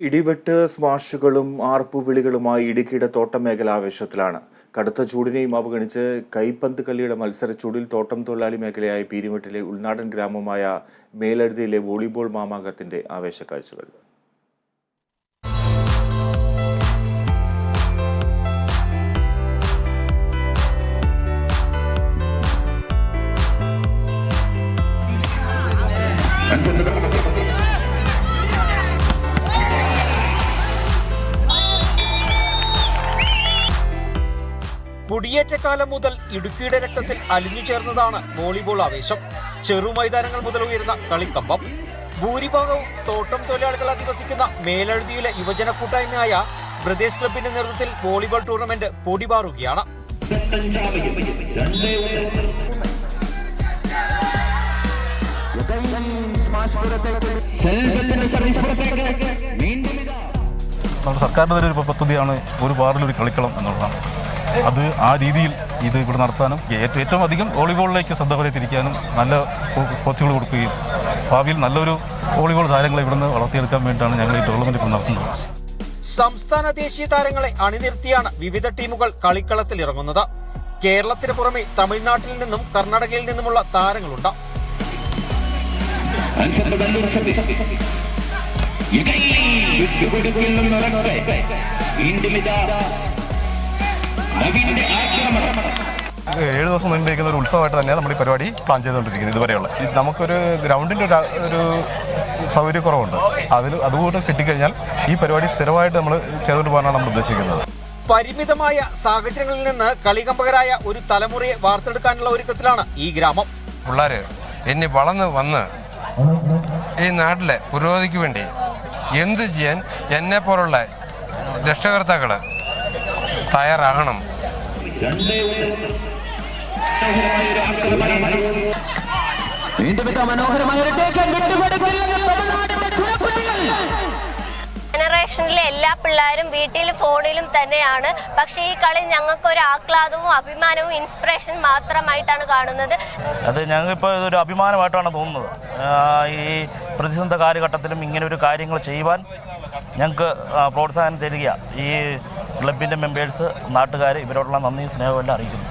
ഇടിവെട്ട് സ്മാഷുകളും ആർപ്പുവിളികളുമായി ഇടുക്കിയുടെ തോട്ടമേഖല ആവേശത്തിലാണ്. കടുത്ത ചൂടിനെയും അവഗണിച്ച് കൈപ്പന്ത് കളിയുടെ മത്സരച്ചൂടിൽ തോട്ടം തൊഴിലാളി മേഖലയായ പീരുമേട്ടിലെ ഉൾനാടൻ ഗ്രാമമായ മേലെഴുതിയിലെ വോളിബോൾ മാമാങ്കത്തിന്റെ ആവേശക്കാഴ്ചകൾ. കുടിയേറ്റക്കാലം മുതൽ ഇടുക്കിയുടെ രക്തത്തിൽ അലിഞ്ഞു ചേർന്നതാണ് വോളിബോൾ ആവേശം. ചെറുമൈതാനങ്ങൾ മുതൽ ഉയർന്ന കളിക്കമ്പം. ഭൂരിഭാഗവും തോട്ടം തൊഴിലാളികൾ അധിവസിക്കുന്ന മേലെഴുതിയിലെ യുവജന കൂട്ടായ്മയായ ബ്രദേഴ്സ് ക്ലബിന്റെ നേതൃത്വത്തിൽ വോളിബോൾ ടൂർണമെന്റ് പൊടിപാറുകയാണ്. സർക്കാരിന്റെ ഒരു പദ്ധതിയാണ് ഒരു വാർഡിലൊരു കളിക്കളം എന്നുള്ളതാണ്. അത് ആ രീതിയിൽ ഇത് ഇവിടെ നടത്താനും ഏറ്റവും അധികം വോളിബോളിലേക്ക് ശ്രദ്ധ തിരിക്കാനും നല്ല കോച്ചുകൾ കൊടുക്കുകയും ഭാവിയിൽ നല്ലൊരു വോളിബോൾ താരങ്ങളെ ഇവിടുന്ന് വളർത്തിയെടുക്കാൻ വേണ്ടിയിട്ടാണ് ഞങ്ങൾ ഈ ടൂർണമെന്റ് ഇപ്പോൾ നടത്തുന്നത്. സംസ്ഥാന ദേശീയ താരങ്ങളെ അണിനിർത്തിയാണ് വിവിധ ടീമുകൾ കളിക്കളത്തിൽ ഇറങ്ങുന്നത്. കേരളത്തിന് പുറമെ തമിഴ്നാട്ടിൽ നിന്നും കർണാടകയിൽ നിന്നുമുള്ള താരങ്ങളുണ്ട്. ഏഴ് ദിവസം നീണ്ടിരിക്കുന്ന ഒരു ഉത്സവമായിട്ട് തന്നെയാണ് നമ്മൾ ഈ പരിപാടി പ്ലാൻ ചെയ്തുകൊണ്ടിരിക്കുന്നത്. ഇതുവരെയുള്ള നമുക്കൊരു ഗ്രൗണ്ടിൻ്റെ ഒരു സൗകര്യക്കുറവുണ്ട്. അതുകൂടെ കിട്ടിക്കഴിഞ്ഞാൽ ഈ പരിപാടി സ്ഥിരമായിട്ട് നമ്മൾ ചെയ്തുകൊണ്ട് പോകാനാണ് നമ്മൾ ഉദ്ദേശിക്കുന്നത്. പരിമിതമായ സാഹചര്യങ്ങളിൽ നിന്ന് കളികമ്പകരായ ഒരു തലമുറയെ വാർത്തെടുക്കാനുള്ള ഒരുക്കത്തിലാണ് ഈ ഗ്രാമം. പിള്ളേർ എന്നെ വളർന്ന് വന്ന് ഈ നാട്ടിലെ പുരോഗതിക്ക് വേണ്ടി എന്തു ചെയ്യാൻ എന്നെപ്പോലുള്ള രക്ഷകർത്താക്കൾ തയ്യാറാകണം. ജനറേഷനിലെ എല്ലാ പിള്ളേരും വീട്ടിൽ ഫോണിലും തന്നെയാണ്. പക്ഷേ ഈ കളി ഞങ്ങൾക്കൊരു ആഹ്ലാദവും അഭിമാനവും ഇൻസ്പിറേഷൻ മാത്രമായിട്ടാണ് കാണുന്നത്. അത് ഞങ്ങൾക്കിപ്പോൾ ഇതൊരു അഭിമാനമായിട്ടാണ് തോന്നുന്നത്. ഈ പ്രതിസന്ധി കാലഘട്ടത്തിലും ഇങ്ങനെ ഒരു കാര്യങ്ങൾ ചെയ്യുവാൻ ഞങ്ങൾക്ക് പ്രോത്സാഹനം തരിക. ഈ ക്ലബിൻ്റെ മെമ്പേഴ്സ്, നാട്ടുകാർ, ഇവരോടുള്ള നന്ദി സ്നേഹവും എല്ലാം അറിയിക്കുന്നു.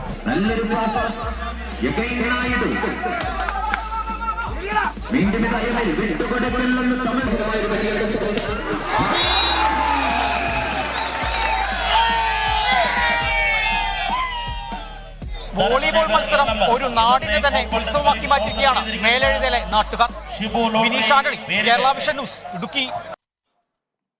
വോളിബോൾ മത്സരം ഒരു നാടിനെ തന്നെ ഉത്സവമാക്കി മാറ്റിയിരിക്കുകയാണ് മേലെഴുതിയിലെ നാട്ടുകാർ. Vineesh Antony, Kerala vision news, Idukki.